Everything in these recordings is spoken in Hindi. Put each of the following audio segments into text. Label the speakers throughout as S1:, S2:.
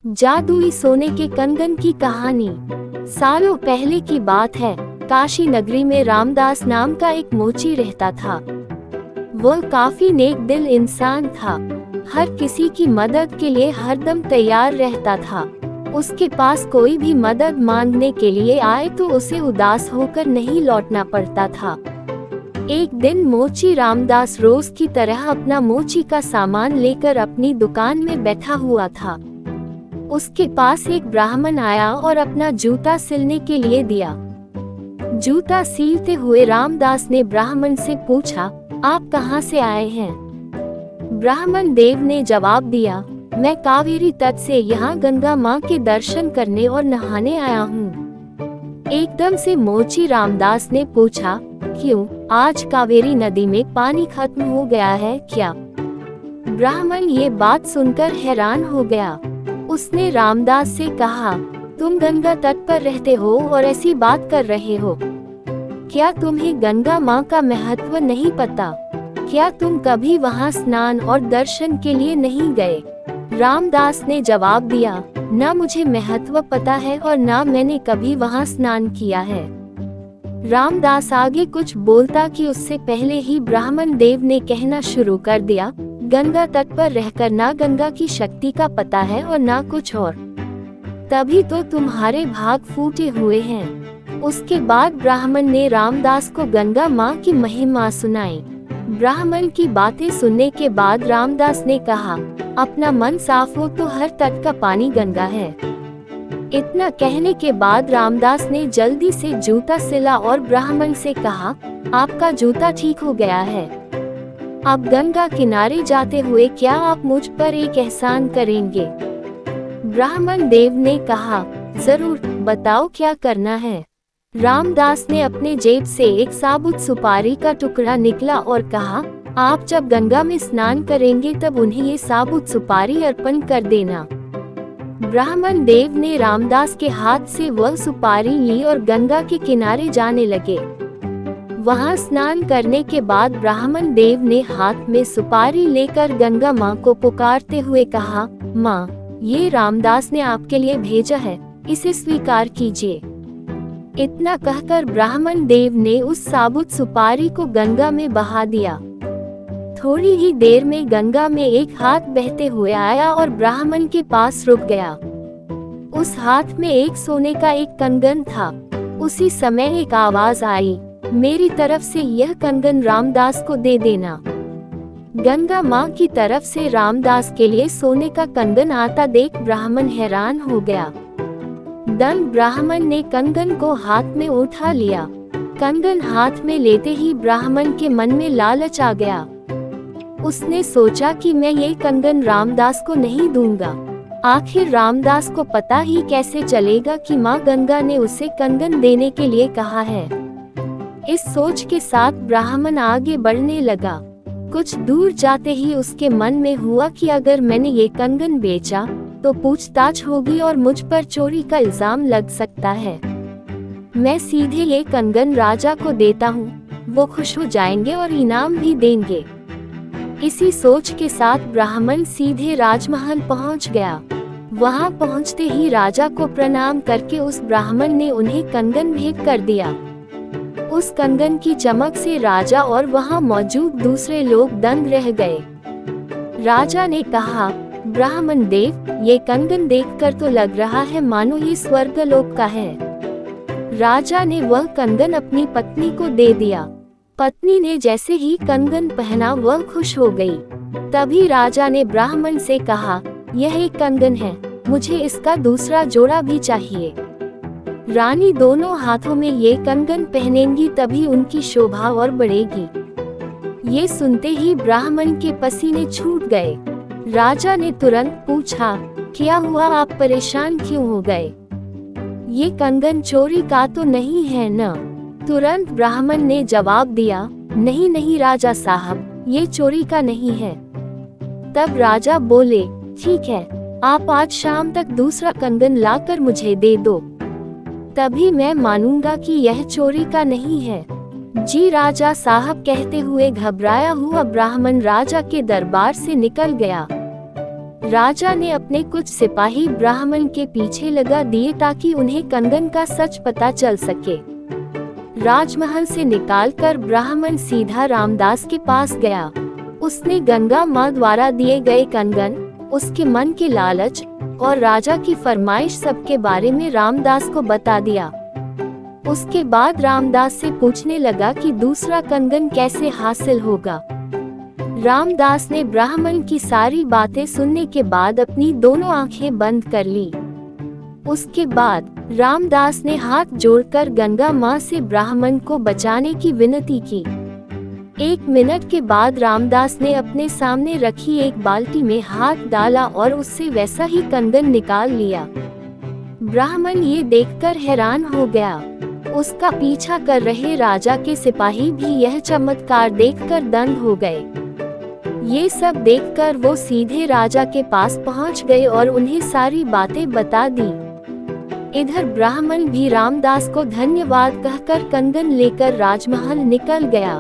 S1: जादुई सोने के कंगन की कहानी। सालों पहले की बात है। काशी नगरी में रामदास नाम का एक मोची रहता था। वह काफी नेक दिल इंसान था। हर किसी की मदद के लिए हरदम तैयार रहता था। उसके पास कोई भी मदद मांगने के लिए आए तो उसे उदास होकर नहीं लौटना पड़ता था। एक दिन मोची रामदास रोज की तरह अपना मोची का सामान लेकर अपनी दुकान में बैठा हुआ था। उसके पास एक ब्राह्मण आया और अपना जूता सिलने के लिए दिया। जूता सीलते हुए रामदास ने ब्राह्मण से पूछा, आप कहाँ से आए हैं? ब्राह्मण देव ने जवाब दिया, मैं कावेरी तट से यहाँ गंगा माँ के दर्शन करने और नहाने आया हूँ। एकदम से मोची रामदास ने पूछा, क्यों, आज कावेरी नदी में पानी खत्म हो गया है क्या? ब्राह्मण ये बात सुनकर हैरान हो गया। उसने रामदास से कहा, तुम गंगा तट पर रहते हो और ऐसी बात कर रहे हो। क्या तुम्हें गंगा माँ का महत्व नहीं पता? क्या तुम कभी वहाँ स्नान और दर्शन के लिए नहीं गए? रामदास ने जवाब दिया, ना मुझे महत्व पता है और ना मैंने कभी वहाँ स्नान किया है। रामदास आगे कुछ बोलता कि उससे पहले ही ब्राह्मण देव ने कहना शुरू कर दिया, गंगा तट पर रहकर ना गंगा की शक्ति का पता है और ना कुछ और, तभी तो तुम्हारे भाग फूटे हुए हैं। उसके बाद ब्राह्मण ने रामदास को गंगा माँ की महिमा सुनाई। ब्राह्मण की बातें सुनने के बाद रामदास ने कहा, अपना मन साफ हो तो हर तट का पानी गंगा है। इतना कहने के बाद रामदास ने जल्दी से जूता सिला और ब्राह्मण से कहा, आपका जूता ठीक हो गया है। अब गंगा किनारे जाते हुए क्या आप मुझ पर एक एहसान करेंगे? ब्राह्मण देव ने कहा, जरूर, बताओ क्या करना है। रामदास ने अपने जेब से एक साबुत सुपारी का टुकड़ा निकला और कहा, आप जब गंगा में स्नान करेंगे तब उन्हें ये साबुत सुपारी अर्पण कर देना। ब्राह्मण देव ने रामदास के हाथ से वह सुपारी ली और गंगा के किनारे जाने लगे। वहां स्नान करने के बाद ब्राह्मण देव ने हाथ में सुपारी लेकर गंगा माँ को पुकारते हुए कहा, माँ, ये रामदास ने आपके लिए भेजा है, इसे स्वीकार कीजिए। इतना कहकर ब्राह्मण देव ने उस साबुत सुपारी को गंगा में बहा दिया। थोड़ी ही देर में गंगा में एक हाथ बहते हुए आया और ब्राह्मण के पास रुक गया। उस हाथ में एक सोने का एक कंगन था। उसी समय एक आवाज आई, मेरी तरफ से यह कंगन रामदास को दे देना। गंगा माँ की तरफ से रामदास के लिए सोने का कंगन आता देख ब्राह्मण हैरान हो गया। दंड ब्राह्मण ने कंगन को हाथ में उठा लिया। कंगन हाथ में लेते ही ब्राह्मण के मन में लालच आ गया। उसने सोचा कि मैं ये कंगन रामदास को नहीं दूंगा। आखिर रामदास को पता ही कैसे चलेगा कि माँ गंगा ने उसे कंगन देने के लिए कहा है। इस सोच के साथ ब्राह्मण आगे बढ़ने लगा। कुछ दूर जाते ही उसके मन में हुआ कि अगर मैंने ये कंगन बेचा तो पूछताछ होगी और मुझ पर चोरी का इल्जाम लग सकता है। मैं सीधे ये कंगन राजा को देता हूँ, वो खुश हो जाएंगे और इनाम भी देंगे। इसी सोच के साथ ब्राह्मण सीधे राजमहल पहुँच गया। वहाँ पहुँचते ही राजा को प्रणाम करके उस ब्राह्मण ने उन्हें कंगन भेंट कर दिया। उस कंगन की चमक से राजा और वहाँ मौजूद दूसरे लोग दंग रह गए। राजा ने कहा, ब्राह्मण देव, ये कंगन देखकर तो लग रहा है मानो ये स्वर्गलोक का है। राजा ने वह कंगन अपनी पत्नी को दे दिया। पत्नी ने जैसे ही कंगन पहना वह खुश हो गई। तभी राजा ने ब्राह्मण से कहा, यह एक कंगन है, मुझे इसका दूसरा जोड़ा भी चाहिए। रानी दोनों हाथों में ये कंगन पहनेंगी तभी उनकी शोभा और बढ़ेगी। ये सुनते ही ब्राह्मण के पसीने छूट गए। राजा ने तुरंत पूछा, क्या हुआ, आप परेशान क्यों हो गए? ये कंगन चोरी का तो नहीं है न? तुरंत ब्राह्मण ने जवाब दिया, नहीं नहीं राजा साहब, ये चोरी का नहीं है। तब राजा बोले, ठीक है, आप आज शाम तक दूसरा कंगन लाकर मुझे दे दो, तभी मैं मानूंगा कि यह चोरी का नहीं है। जी राजा साहब कहते हुए घबराया हुआ ब्राह्मण राजा के दरबार से निकल गया। राजा ने अपने कुछ सिपाही ब्राह्मण के पीछे लगा दिए ताकि उन्हें कंगन का सच पता चल सके। राजमहल से निकालकर ब्राह्मण सीधा रामदास के पास गया। उसने गंगा माँ द्वारा दिए गए कंगन, उसके मन के लालच और राजा की फरमाइश सबके बारे में रामदास को बता दिया। उसके बाद रामदास से पूछने लगा कि दूसरा कंगन कैसे हासिल होगा। रामदास ने ब्राह्मण की सारी बातें सुनने के बाद अपनी दोनों आंखें बंद कर ली। उसके बाद रामदास ने हाथ जोड़कर गंगा माँ से ब्राह्मण को बचाने की विनती की। 1 मिनट के बाद रामदास ने अपने सामने रखी एक बाल्टी में हाथ डाला और उससे वैसा ही कंगन निकाल लिया। ब्राह्मण ये देखकर हैरान हो गया। उसका पीछा कर रहे राजा के सिपाही भी यह चमत्कार देखकर दंग हो गए। ये सब देखकर वो सीधे राजा के पास पहुंच गए और उन्हें सारी बातें बता दी। इधर ब्राह्मण भी रामदास को धन्यवाद कहकर कंगन लेकर राजमहल निकल गया।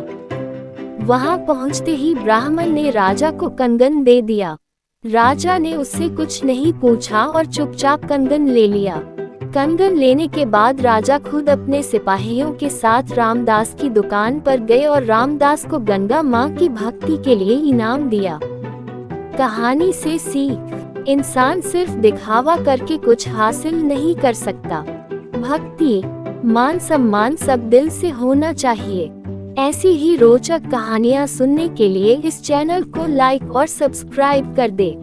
S1: वहां पहुंचते ही ब्राह्मण ने राजा को कंगन दे दिया। राजा ने उससे कुछ नहीं पूछा और चुपचाप कंगन ले लिया। कंगन लेने के बाद राजा खुद अपने सिपाहियों के साथ रामदास की दुकान पर गए और रामदास को गंगा माँ की भक्ति के लिए इनाम दिया। कहानी से सीख, इंसान सिर्फ दिखावा करके कुछ हासिल नहीं कर सकता। भक्ति, मान सम्मान सब दिल से होना चाहिए। ऐसी ही रोचक कहानियाँ सुनने के लिए इस चैनल को लाइक और सब्सक्राइब कर दे।